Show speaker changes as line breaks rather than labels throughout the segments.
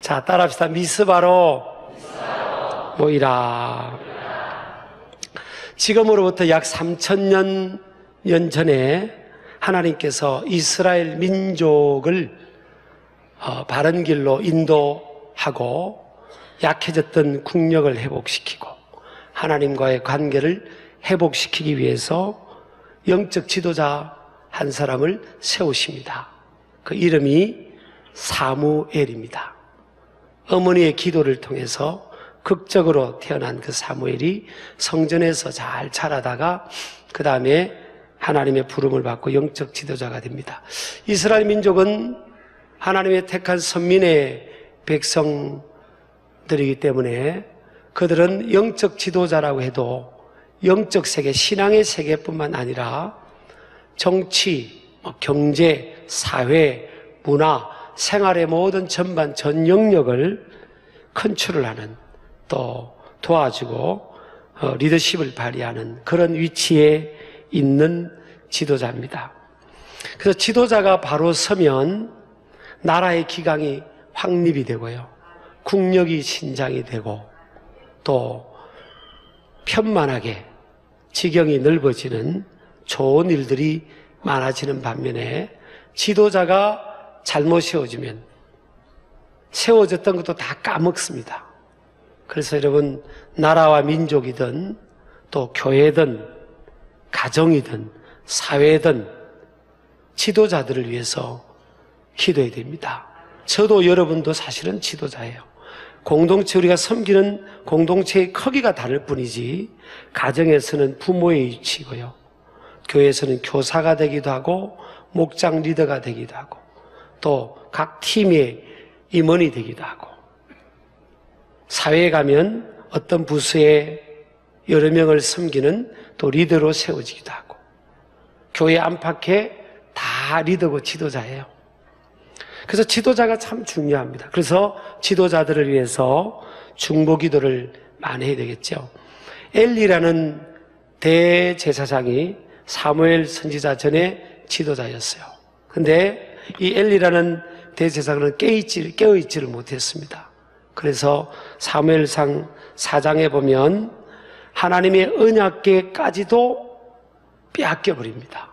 자, 따라합시다. 미스바로 모이라. 지금으로부터 약 3000년 전에 하나님께서 이스라엘 민족을 바른 길로 인도하고 약해졌던 국력을 회복시키고 하나님과의 관계를 회복시키기 위해서 영적 지도자 한 사람을 세우십니다. 그 이름이 사무엘입니다. 어머니의 기도를 통해서 극적으로 태어난 그 사무엘이 성전에서 잘 자라다가 그 다음에 하나님의 부름을 받고 영적 지도자가 됩니다. 이스라엘 민족은 하나님의 택한 선민의 백성들이기 때문에 그들은 영적 지도자라고 해도 영적 세계, 신앙의 세계뿐만 아니라 정치, 경제, 사회, 문화, 생활의 모든 전반 전 영역을 컨트롤하는 또 도와주고 리더십을 발휘하는 그런 위치에 있는 지도자입니다. 그래서 지도자가 바로 서면 나라의 기강이 확립이 되고요. 국력이 신장이 되고 또 편만하게 지경이 넓어지는 좋은 일들이 많아지는 반면에 지도자가 잘못 세워졌던 것도 다 까먹습니다. 그래서 여러분, 나라와 민족이든 또 교회든 가정이든 사회든 지도자들을 위해서 기도해야 됩니다. 저도 여러분도 사실은 지도자예요. 공동체, 우리가 섬기는 공동체의 크기가 다를 뿐이지 가정에서는 부모의 위치고요, 교회에서는 교사가 되기도 하고 목장 리더가 되기도 하고 또 각 팀의 임원이 되기도 하고, 사회에 가면 어떤 부서에 여러 명을 섬기는 또 리더로 세워지기도 하고, 교회 안팎에 다 리더고 지도자예요. 그래서 지도자가 참 중요합니다. 그래서 지도자들을 위해서 중보 기도를 많이 해야 되겠죠. 엘리라는 대제사장이 사무엘 선지자 전에 지도자였어요. 근데 이 엘리라는 대제사장은 깨어있지를 못했습니다. 그래서 사무엘상 4장에 보면 하나님의 언약궤까지도 빼앗겨버립니다.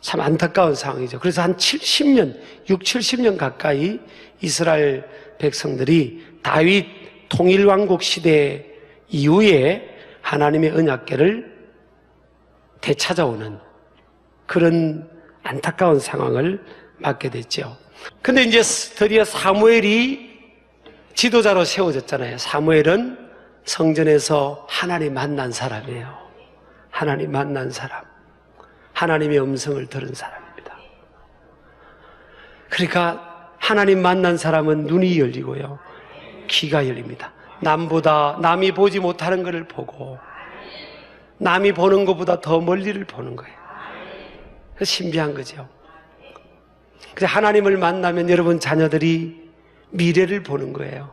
참 안타까운 상황이죠. 그래서 한 70년 가까이 이스라엘 백성들이 다윗 통일왕국 시대 이후에 하나님의 언약궤를 되찾아오는 그런 안타까운 상황을 맞게 됐죠. 근데 이제 드디어 사무엘이 지도자로 세워졌잖아요. 사무엘은 성전에서 하나님 만난 사람이에요. 하나님 만난 사람. 하나님의 음성을 들은 사람입니다. 그러니까 하나님 만난 사람은 눈이 열리고요, 귀가 열립니다. 남이 보지 못하는 것을 보고 남이 보는 것보다 더 멀리를 보는 거예요. 신비한 거죠. 그래서 하나님을 만나면 여러분 자녀들이 미래를 보는 거예요.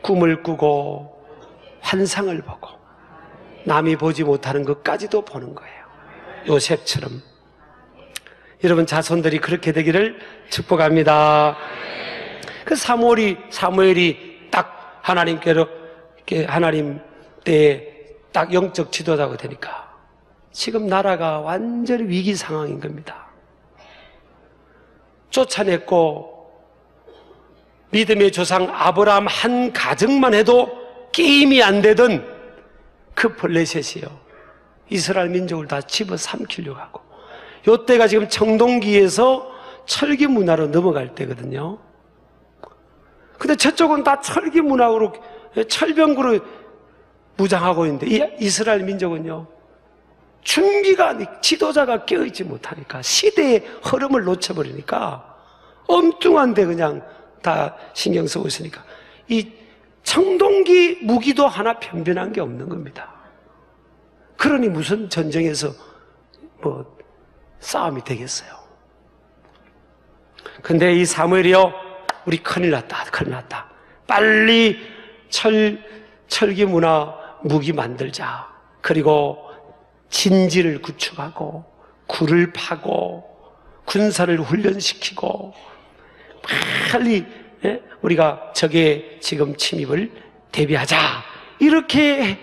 꿈을 꾸고 환상을 보고 남이 보지 못하는 것까지도 보는 거예요. 요셉처럼 여러분 자손들이 그렇게 되기를 축복합니다. 그 사무엘이 딱 하나님께로 하나님 때에 딱 영적 지도자가 되니까 지금 나라가 완전히 위기 상황인 겁니다. 쫓아냈고 믿음의 조상 아브라함 한 가정만 해도 게임이 안 되던 그 블레셋이요, 이스라엘 민족을 다 집어삼키려고 하고, 요때가 지금 청동기에서 철기 문화로 넘어갈 때거든요. 근데 저쪽은 다 철기 문화로 철병구로 무장하고 있는데 이 이스라엘 민족은요, 준비가, 지도자가 깨어있지 못하니까, 시대의 흐름을 놓쳐버리니까 엉뚱한데 그냥 다 신경 쓰고 있으니까 이 청동기 무기도 하나 변변한 게 없는 겁니다. 그러니 무슨 전쟁에서 싸움이 되겠어요. 근데 이 사무엘이요, 우리 큰일 났다. 빨리 철기 문화 무기 만들자. 그리고 진지를 구축하고 굴을 파고 군사를 훈련시키고 빨리 우리가 적의 지금 침입을 대비하자. 이렇게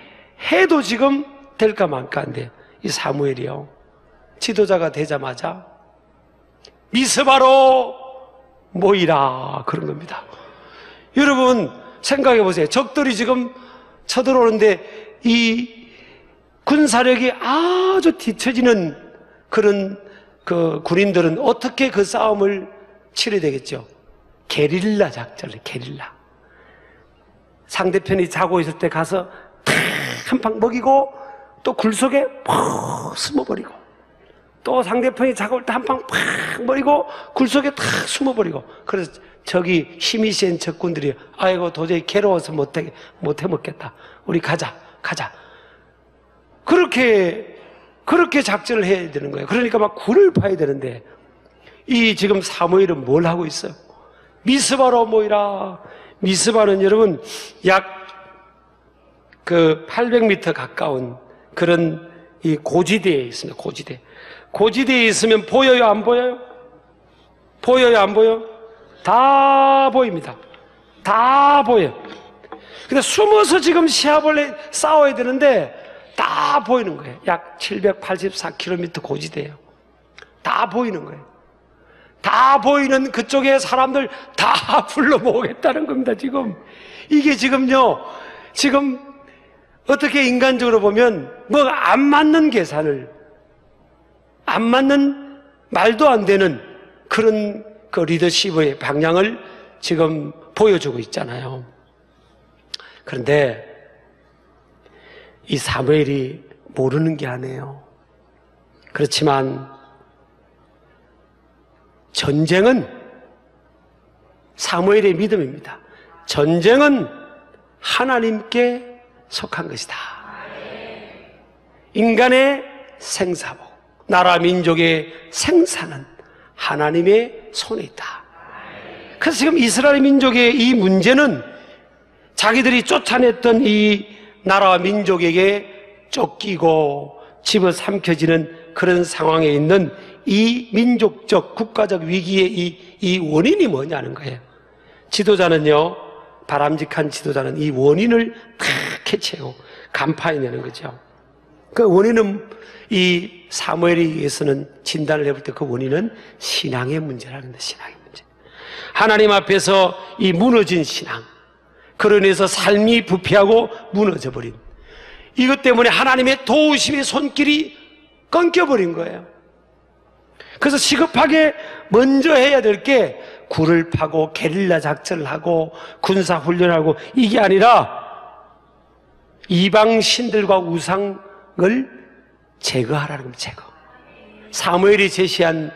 해도 지금 될까 말까 한데, 이 사무엘이요, 지도자가 되자마자 미스바로 모이라 그런 겁니다. 여러분 생각해 보세요. 적들이 지금 쳐들어오는데 이 군사력이 아주 뒤처지는 그런 그 군인들은 어떻게 그 싸움을 치러야 되겠죠? 게릴라 작전을, 게릴라. 상대편이 자고 있을 때 가서 한 방 먹이고 또 굴 속에 푹 숨어버리고, 또 상대편이 자고 있을 때 한 방 팍 먹이고 굴 속에 탁 숨어버리고. 그래서 저기 힘이 센 적군들이 아이고 도저히 괴로워서 못해 먹겠다, 우리 가자. 그렇게 작전을 해야 되는 거예요. 그러니까 막 굴을 파야 되는데, 이 지금 사무엘은 뭘 하고 있어요? 미스바로 모이라. 미스바는 여러분 약 그 800m 가까운 그런 이 고지대에 있습니다. 고지대에 있으면 보여요, 안 보여요? 보여요, 안 보여? 다 보입니다. 다 보여. 근데 숨어서 지금 시합을 싸워야 되는데 다 보이는 거예요. 약 784km 고지대예요. 다 보이는 거예요. 다 보이는 그쪽에 사람들 다 불러 모으겠다는 겁니다. 지금 이게 지금요, 지금 어떻게 인간적으로 보면 뭐 안 맞는 계산을, 안 맞는 말도 안 되는 그런 그 리더십의 방향을 지금 보여주고 있잖아요. 그런데 이 사무엘이 모르는 게 아니에요. 그렇지만 전쟁은 사무엘의 믿음입니다. 전쟁은 하나님께 속한 것이다. 인간의 생사복, 나라 민족의 생사는 하나님의 손에 있다. 그래서 지금 이스라엘 민족의 이 문제는 자기들이 쫓아냈던 이 나라와 민족에게 쫓기고 집어삼켜지는 그런 상황에 있는 이 민족적 국가적 위기의 이 원인이 뭐냐는 거예요. 지도자는요, 바람직한 지도자는 이 원인을 다 캐치하고 간파해내는 거죠. 그 원인은 이 사무엘에 의해서는 진단을 해볼 때 그 원인은 신앙의 문제라는 거예요. 신앙의 문제. 하나님 앞에서 이 무너진 신앙, 그로 인해서 삶이 부패하고 무너져버린, 이것 때문에 하나님의 도우심의 손길이 끊겨버린 거예요. 그래서 시급하게 먼저 해야 될 게 굴을 파고 게릴라 작전을 하고 군사훈련하고 이게 아니라 이방 신들과 우상을 제거하라는 겁니다. 제거. 사무엘이 제시한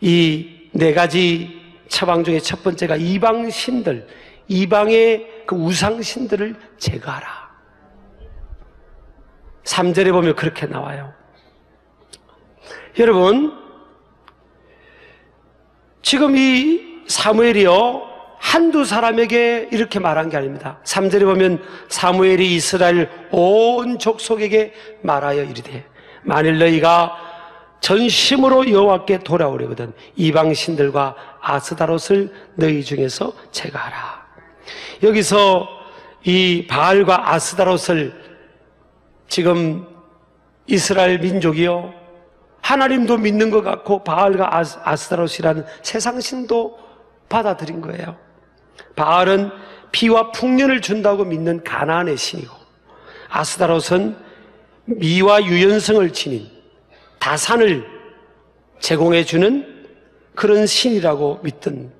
이 4가지 처방 중에 첫 번째가 이방 신들, 이방의 그 우상 신들을 제거하라. 3절에 보면 그렇게 나와요. 여러분, 지금 이 사무엘이요, 한두 사람에게 이렇게 말한 게 아닙니다. 3절에 보면 사무엘이 이스라엘 온 족속에게 말하여 이르되, 만일 너희가 전심으로 여호와께 돌아오려거든 이방 신들과 아스다롯을 너희 중에서 제거하라. 여기서 이 바알과 아스다롯을 지금 이스라엘 민족이요, 하나님도 믿는 것 같고 바알과 아스다롯이라는 세상신도 받아들인 거예요. 바알은 피와 풍년을 준다고 믿는 가나안의 신이고, 아스다롯은 미와 유연성을 지닌 다산을 제공해주는 그런 신이라고 믿던,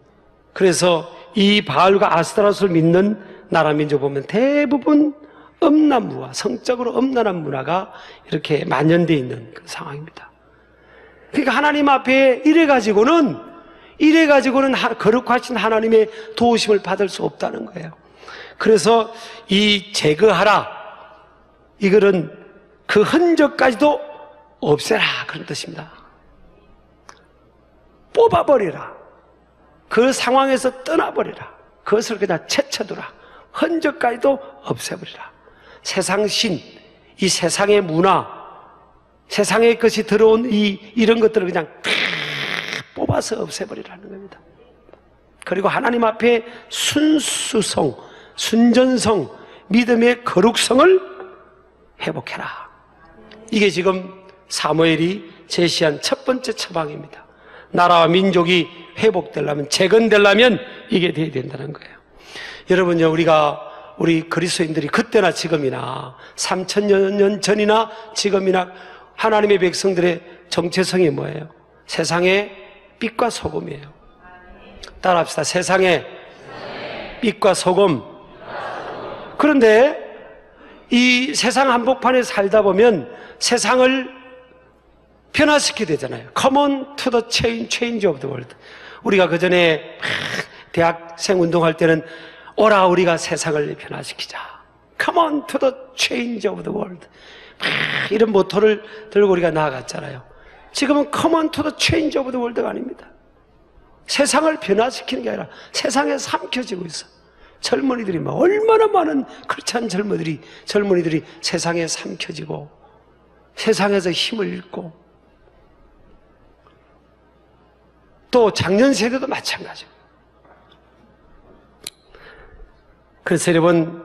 그래서 이 바알과 아스다롯을 믿는 나라 민족 보면 대부분 음란무와 성적으로 음란한 문화가 이렇게 만연되어 있는 그 상황입니다. 그러니까 하나님 앞에 이래가지고는 거룩하신 하나님의 도우심을 받을 수 없다는 거예요. 그래서 이 제거하라, 이거는 그 흔적까지도 없애라, 그런 뜻입니다. 뽑아버리라. 그 상황에서 떠나버리라. 그것을 그냥 채쳐두라. 흔적까지도 없애버리라. 세상 신, 이 세상의 문화, 세상의 것이 들어온 이런 것들을 그냥 다 뽑아서 없애버리라는 겁니다. 그리고 하나님 앞에 순수성, 순전성, 믿음의 거룩성을 회복해라. 이게 지금 사무엘이 제시한 첫 번째 처방입니다. 나라와 민족이 회복되려면, 재건되려면 이게 돼야 된다는 거예요. 여러분요, 우리 그리스도인들이 그때나 지금이나 3000년 전이나 지금이나 하나님의 백성들의 정체성이 뭐예요? 세상의 빛과 소금이에요. 따라합시다. 세상의 빛과 소금. 그런데 이 세상 한복판에 살다 보면 세상을 변화시켜야 되잖아요. Come on to the change of the world. 우리가 그 전에 대학생 운동할 때는 오라 우리가 세상을 변화시키자. Come on to the change of the world. 이런 모토를 들고 우리가 나아갔잖아요. 지금은 Come on to the change of the world가 아닙니다. 세상을 변화시키는 게 아니라 세상에 삼켜지고 있어. 젊은이들이 막 얼마나 많은 크리스찬 젊은이들이 세상에 삼켜지고 세상에서 힘을 잃고, 또 작년 세대도 마찬가지고. 그래서 여러분,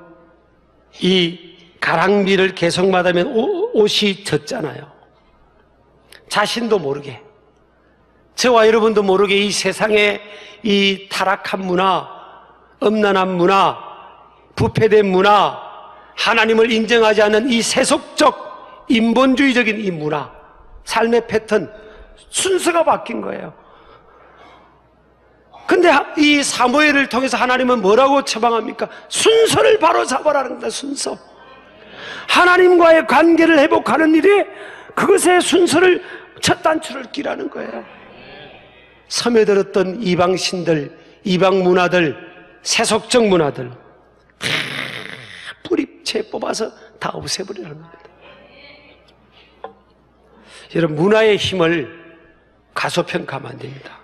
이 가랑비를 계속 맞으면 옷이 젖잖아요. 자신도 모르게, 저와 여러분도 모르게 이 세상의 이 타락한 문화, 음란한 문화, 부패된 문화, 하나님을 인정하지 않는 이 세속적 인본주의적인 이 문화, 삶의 패턴, 순서가 바뀐 거예요. 근데 이 사무엘을 통해서 하나님은 뭐라고 처방합니까? 순서를 바로 잡아라는 겁니다. 순서. 하나님과의 관계를 회복하는 일에 그것의 순서를 첫 단추를 끼라는 거예요. 섬에들었던 이방신들, 이방 문화들, 세속적 문화들 다 뿌리채 뽑아서 다 없애버리라는 겁니다. 여러분, 문화의 힘을 과소평가하면 안 됩니다.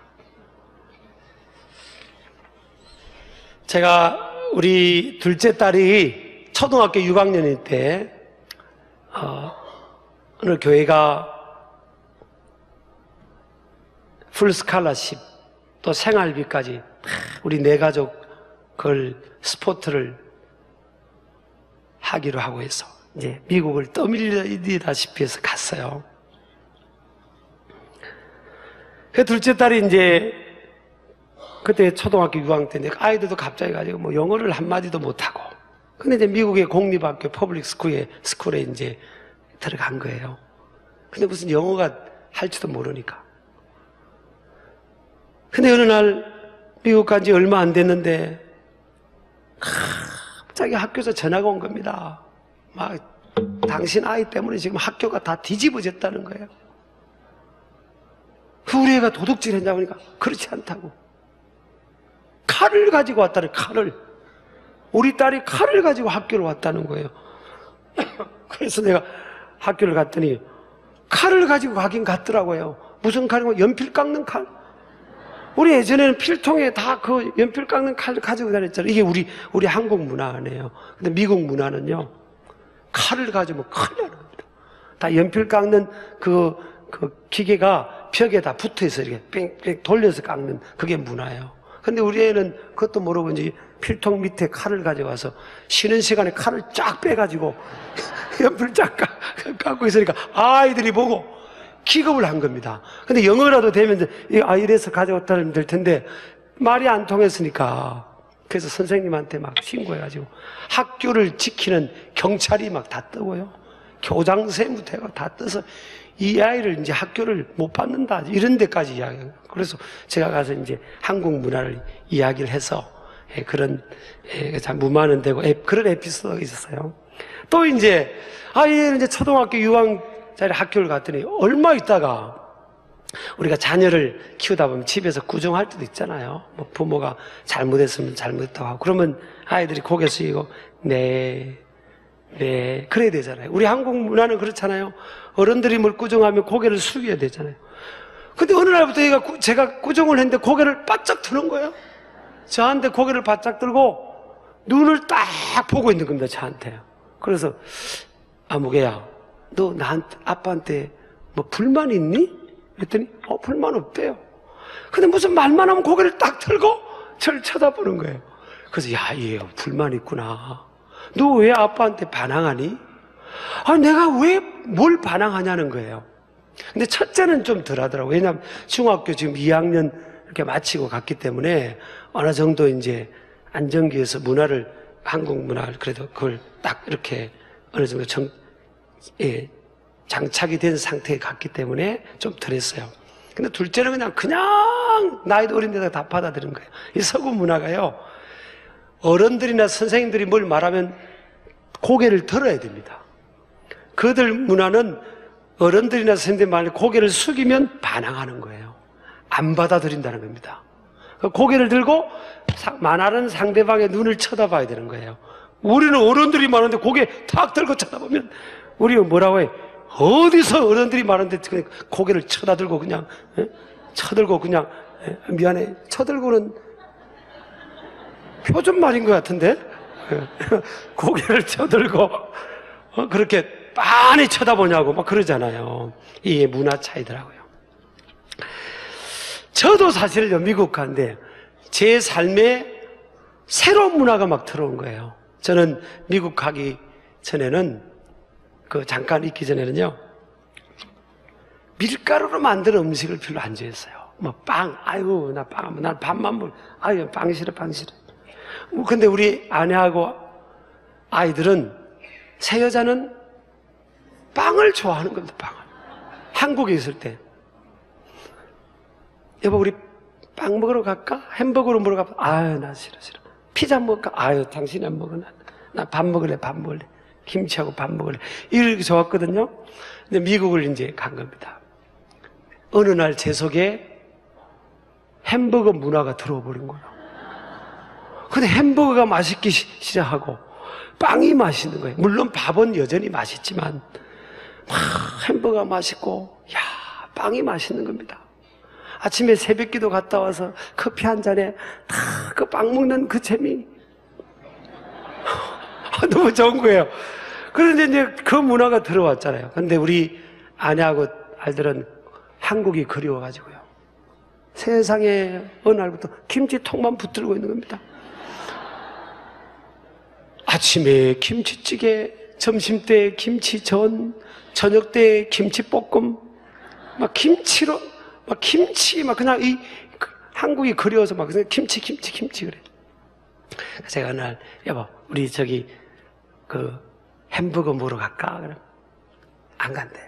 제가 우리 둘째 딸이 초등학교 6학년일 때 어느 교회가 풀 스칼라십 또 생활비까지 우리 네 가족 그걸 스포트를 하기로 하고 해서 이제 미국을 떠밀리다시피 해서 갔어요. 그 둘째 딸이 이제 그때 초등학교 6학년 때인데 아이들도 갑자기 가지고 뭐 영어를 한마디도 못하고, 근데 이제 미국의 공립학교 퍼블릭 스쿨에 이제 들어간 거예요. 근데 무슨 영어가 할지도 모르니까. 근데 어느 날 미국 간 지 얼마 안 됐는데 갑자기 학교에서 전화가 온 겁니다. 막 당신 아이 때문에 지금 학교가 다 뒤집어졌다는 거예요. 그 우리 애가 도둑질 했냐 보니까 그렇지 않다고. 칼을 가지고 왔다는, 칼을. 우리 딸이 칼을 가지고 학교를 왔다는 거예요. 그래서 내가 학교를 갔더니 칼을 가지고 가긴 갔더라고요. 무슨 칼이고? 연필 깎는 칼. 우리 예전에는 필통에 다 그 연필 깎는 칼을 가지고 다녔잖아요. 이게 우리 한국 문화 아니에요. 근데 미국 문화는요, 칼을 가지고 큰일 나는 겁니다. 다 연필 깎는 그 기계가 벽에 다 붙어 있어요. 이렇게 뺑뺑 돌려서 깎는 그게 문화예요. 근데 우리 애는 그것도 모르고 이제 필통 밑에 칼을 가져와서 쉬는 시간에 칼을 쫙 빼가지고 연필 쫙 깎고 있으니까 아이들이 보고 기겁을 한 겁니다. 근데 영어라도 되면 이래서 가져왔다면 될 텐데 말이 안 통했으니까, 그래서 선생님한테 막 신고해가지고 학교를 지키는 경찰이 막 다 뜨고요. 교장선생부터 다 떠서 이 아이를 이제 학교를 못 받는다, 이런 데까지 이야기해요. 그래서 제가 가서 이제 한국 문화를 이야기를 해서 그런 참 무마는 되고 그런 에피소드가 있었어요. 또 이제 아이는 이제 초등학교 6학년짜리 학교를 갔더니 얼마 있다가 우리가 자녀를 키우다 보면 집에서 구정할 때도 있잖아요. 뭐 부모가 잘못했으면 잘못했다고 하고 그러면 아이들이 고개 숙이고 네 그래야 되잖아요. 우리 한국 문화는 그렇잖아요. 어른들이 뭘 꾸중하면 고개를 숙여야 되잖아요. 근데 어느 날부터 제가 꾸중을 했는데 고개를 바짝 드는 거예요. 저한테 고개를 바짝 들고 눈을 딱 보고 있는 겁니다. 저한테요. 그래서 아무개야, 너 나한테, 아빠한테 뭐 불만 있니? 그랬더니 불만 없대요. 근데 무슨 말만 하면 고개를 딱 들고 저를 쳐다보는 거예요. 그래서 야, 얘 불만 있구나. 너 왜 아빠한테 반항하니? 아, 내가 왜 뭘 반항하냐는 거예요. 근데 첫째는 좀 덜 하더라고요. 왜냐하면 중학교 지금 2학년 이렇게 마치고 갔기 때문에 어느 정도 이제 안정기에서 문화를, 한국 문화를 그래도 그걸 딱 이렇게 어느 정도 장착이 된 상태에 갔기 때문에 좀 덜했어요. 근데 둘째는 그냥 나이도 어린 데다가 다 받아들인 거예요. 이 서구 문화가요, 어른들이나 선생님들이 뭘 말하면 고개를 들어야 됩니다. 그들 문화는 어른들이나 선생님들이 말하면 고개를 숙이면 반항하는 거예요. 안 받아들인다는 겁니다. 고개를 들고 말하는 상대방의 눈을 쳐다봐야 되는 거예요. 우리는 어른들이 말하는데 고개 탁 들고 쳐다보면 우리가 뭐라고 해? 어디서 어른들이 말하는데 고개를 쳐다들고 그냥 쳐들고 그냥 미안해 쳐들고는 표준 말인 것 같은데 고개를 쳐들고 그렇게 빤히 쳐다보냐고 막 그러잖아요. 이게 문화 차이더라고요. 저도 사실요 미국 간데 제 삶에 새로운 문화가 막 들어온 거예요. 저는 미국 가기 전에는 잠깐 있기 전에는요 밀가루로 만든 음식을 별로 안 좋아했어요. 뭐 빵, 아이고 나 빵, 난 밥만 먹, 아유 빵 싫어. 근데 우리 아내하고 아이들은 새 여자는 빵을 좋아하는 겁니다. 빵을. 한국에 있을 때 여보 우리 빵 먹으러 갈까? 햄버거로 먹으러 갈까? 아유 나 싫어. 피자 먹을까? 아유 당신이 안 먹어. 나 밥 먹을래. 김치하고 밥 먹을래. 이렇게 좋았거든요. 근데 미국을 이제 간 겁니다. 어느 날 제 속에 햄버거 문화가 들어와 버린 거예요. 근데 햄버거가 맛있기 시작하고 빵이 맛있는 거예요. 물론 밥은 여전히 맛있지만 햄버거가 맛있고 빵이 맛있는 겁니다. 아침에 새벽기도 갔다 와서 커피 한 잔에 다 그 빵 먹는 그 재미 너무 좋은 거예요. 그런데 이제 그 문화가 들어왔잖아요. 근데 우리 아내하고 아이들은 한국이 그리워가지고요. 세상에 어느 날부터 김치통만 붙들고 있는 겁니다. 아침에 김치찌개, 점심때 김치전, 저녁때 김치볶음, 막 김치로, 막 김치, 막 그냥 한국이 그리워서 막 김치 그래. 제가 날 여보 우리 저기 햄버거 먹으러 갈까? 그럼 안 간대요.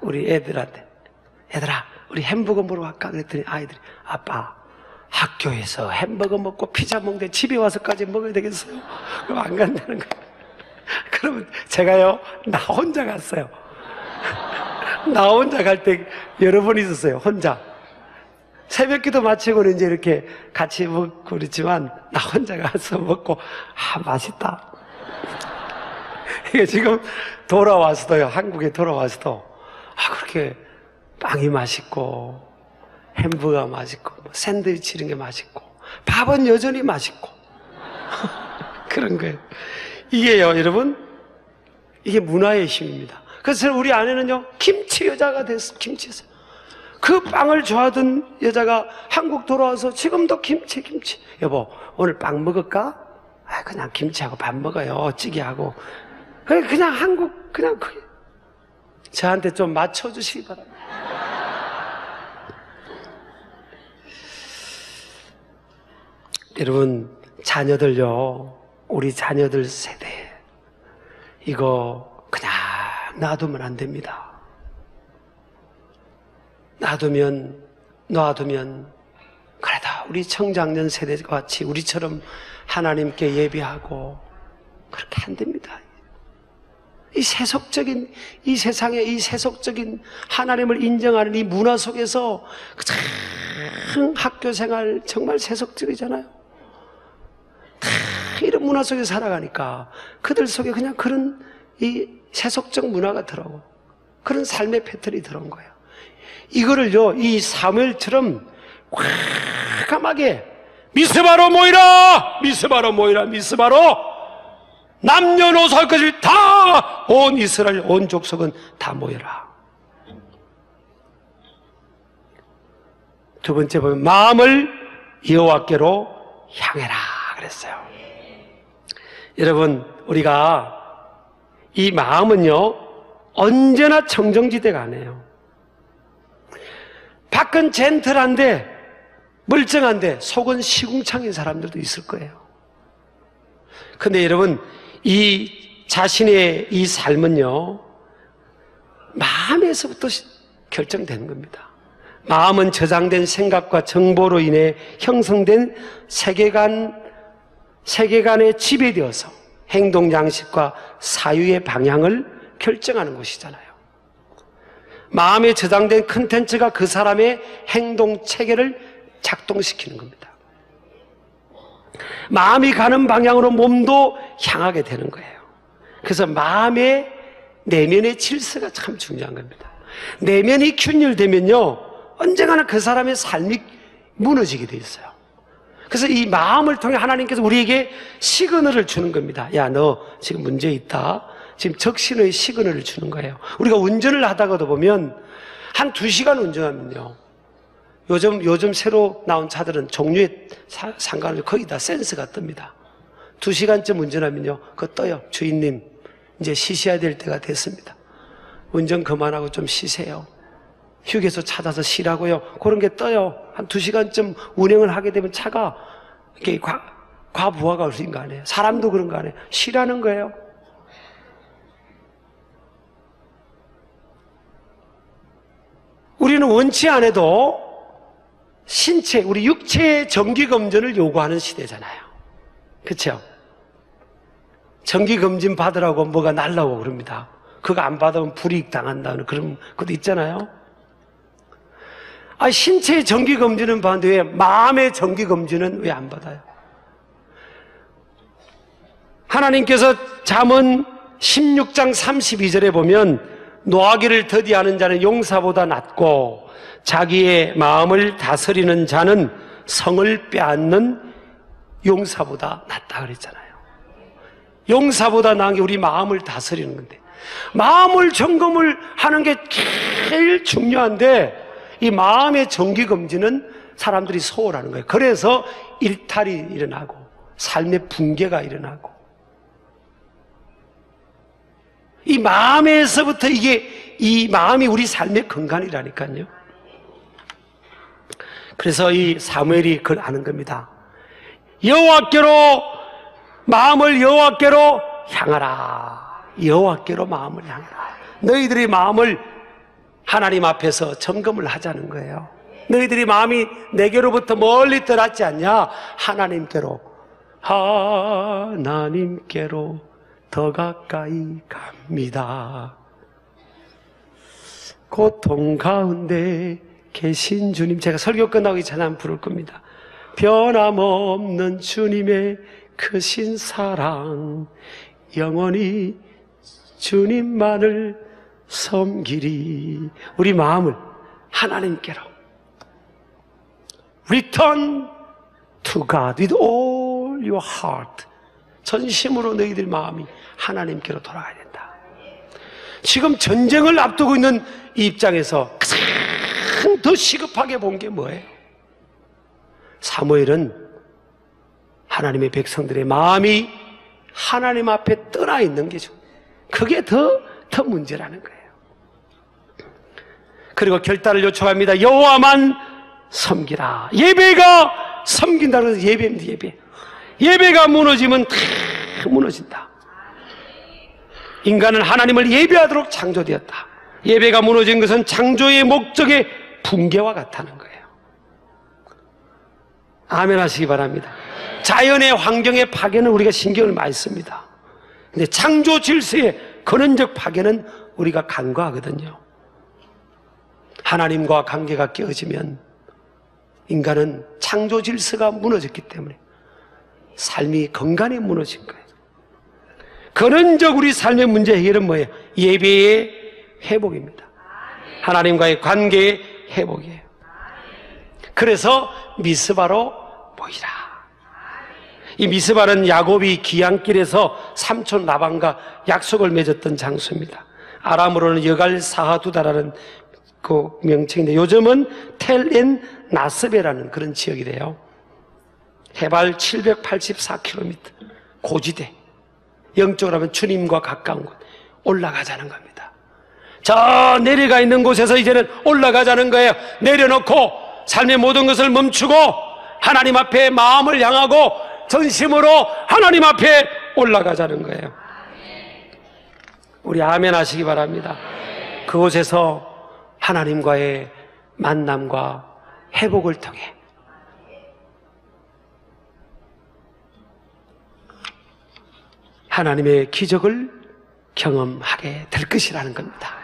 우리 애들한테 얘들아 우리 햄버거 먹으러 갈까? 그랬더니 아이들이 아빠 학교에서 햄버거 먹고 피자 먹는데 집에 와서까지 먹어야 되겠어요? 그럼 안 간다는 거예요. 그러면 제가요 나 혼자 갔어요. 나 혼자 갈 때 여러 번 있었어요. 혼자 새벽기도 마치고는 이제 이렇게 같이 먹고 그랬지만 나 혼자 가서 먹고 맛있다. 이게 지금 돌아와서도요 한국에 돌아와서도 그렇게 빵이 맛있고 햄버거가 맛있고 샌드위치 이런 게 맛있고 밥은 여전히 맛있고 그런 거예요. 이게요 여러분 이게 문화의 힘입니다. 그래서 우리 아내는요 김치 여자가 됐어. 김치에서 그 빵을 좋아하던 여자가 한국 돌아와서 지금도 김치 여보 오늘 빵 먹을까? 그냥 김치하고 밥 먹어요. 찌개하고 그냥 한국 그냥 저한테 좀 맞춰주시기 바랍니다. 여러분 자녀들요 우리 자녀들 세대 이거 그냥 놔두면 안 됩니다. 놔두면 그래도 우리 청장년 세대와 같이 우리처럼 하나님께 예배하고 그렇게 안 됩니다. 이 세속적인 이 세상의 이 세속적인 하나님을 인정하는 이 문화 속에서 참 학교 생활 정말 세속적이잖아요. 다 이런 문화 속에 살아가니까 그들 속에 그냥 그런 이 세속적 문화가 들어오고 그런 삶의 패턴이 들어온 거예요. 이거를요 이 사무엘처럼 과감하게 미스바로 모이라 남녀노소 할 것을 다 온 이스라엘 온 족속은 다 모여라. 두 번째 보면 마음을 여호와께로 향해라 그랬어요. 여러분, 우리가 이 마음은요 언제나 청정지대가 아니에요. 밖은 젠틀한데 멀쩡한데 속은 시궁창인 사람들도 있을 거예요. 근데 여러분, 이 자신의 이 삶은요 마음에서부터 결정되는 겁니다. 마음은 저장된 생각과 정보로 인해 형성된 세계관에 지배되어서 행동 양식과 사유의 방향을 결정하는 곳이잖아요. 마음에 저장된 컨텐츠가 그 사람의 행동 체계를 작동시키는 겁니다. 마음이 가는 방향으로 몸도 향하게 되는 거예요. 그래서 마음의 내면의 질서가 참 중요한 겁니다. 내면이 균열되면요 언젠가는 그 사람의 삶이 무너지게 돼 있어요. 그래서 이 마음을 통해 하나님께서 우리에게 시그널을 주는 겁니다. 야, 너 지금 문제 있다. 지금 적신의 시그널을 주는 거예요. 우리가 운전을 하다가도 보면 한 2시간 운전하면요 요즘 새로 나온 차들은 종류에 상관없이 거의 다 센서가 뜹니다. 2시간쯤 운전하면요 그거 떠요. 주인님 이제 쉬셔야 될 때가 됐습니다. 운전 그만하고 좀 쉬세요. 휴게소 찾아서 쉬라고요. 그런 게 떠요. 한 2시간쯤 운행을 하게 되면 차가 이렇게 과부하가 올 수 있는 거 아니에요. 사람도 그런 거 아니에요. 쉬라는 거예요. 우리는 원치 않아도 신체, 우리 육체의 정기검진을 요구하는 시대잖아요. 그렇죠? 정기검진 받으라고 뭐가 날라오고 그럽니다. 그거 안 받으면 불이익 당한다는 그런 것도 있잖아요. 신체의 정기검진은 받는데 왜 마음의 정기검진은 왜 안 받아요? 하나님께서 잠언 16장 32절에 보면 노하기를 더디하는 자는 용사보다 낫고 자기의 마음을 다스리는 자는 성을 빼앗는 용사보다 낫다 그랬잖아요. 용사보다 나은 게 우리 마음을 다스리는 건데, 마음을 점검을 하는 게 제일 중요한데 이 마음의 정기검진은 사람들이 소홀하는 거예요. 그래서 일탈이 일어나고 삶의 붕괴가 일어나고, 이 마음에서부터 이 마음이 우리 삶의 건강이라니까요. 그래서 이 사무엘이 그걸 아는 겁니다. 마음을 여호와께로 향하라. 여호와께로 마음을 향하라. 너희들의 마음을 하나님 앞에서 점검을 하자는 거예요. 너희들이 마음이 내게로부터 멀리 떠났지 않냐? 하나님께로 더 가까이 갑니다. 고통 가운데 계신 주님, 제가 설교 끝나고 찬양 부를 겁니다. 변함없는 주님의 크신 사랑, 영원히 주님만을 섬기리. 우리 마음을 하나님께로 Return to God with all your heart. 전심으로 너희들 마음이 하나님께로 돌아가야 된다. 지금 전쟁을 앞두고 있는 이 입장에서 가장 더 시급하게 본 게 뭐예요? 사무엘은 하나님의 백성들의 마음이 하나님 앞에 떠나 있는 게 그게 더 문제라는 거예요. 그리고 결단을 요청합니다. 여호와만 섬기라. 예배가 섬긴다는 것은 예배입니다. 예배가 무너지면 다 무너진다. 인간은 하나님을 예배하도록 창조되었다. 예배가 무너진 것은 창조의 목적의 붕괴와 같다는 거예요. 아멘 하시기 바랍니다. 자연의 환경의 파괴는 우리가 신경을 많이 씁니다. 근데 창조 질서의 근원적 파괴는 우리가 간과하거든요. 하나님과 관계가 깨어지면 인간은 창조 질서가 무너졌기 때문에 삶이 건강에 무너진 거예요. 근원적 우리 삶의 문제 해결은 뭐예요? 예배의 회복입니다. 하나님과의 관계의 회복이에요. 그래서 미스바로 모이라. 이 미스바는 야곱이 귀향길에서 삼촌 라반과 약속을 맺었던 장소입니다. 아람으로는 여갈 사하두다라는 그 명칭인데 요즘은 텔 엔 나스베라는 그런 지역이래요. 해발 784km 고지대, 영적으로 하면 주님과 가까운 곳 올라가자는 겁니다. 저 내려가 있는 곳에서 이제는 올라가자는 거예요. 내려놓고 삶의 모든 것을 멈추고 하나님 앞에 마음을 향하고 전심으로 하나님 앞에 올라가자는 거예요. 우리 아멘 하시기 바랍니다. 그곳에서 하나님과의 만남과 회복을 통해 하나님의 기적을 경험하게 될 것이라는 겁니다.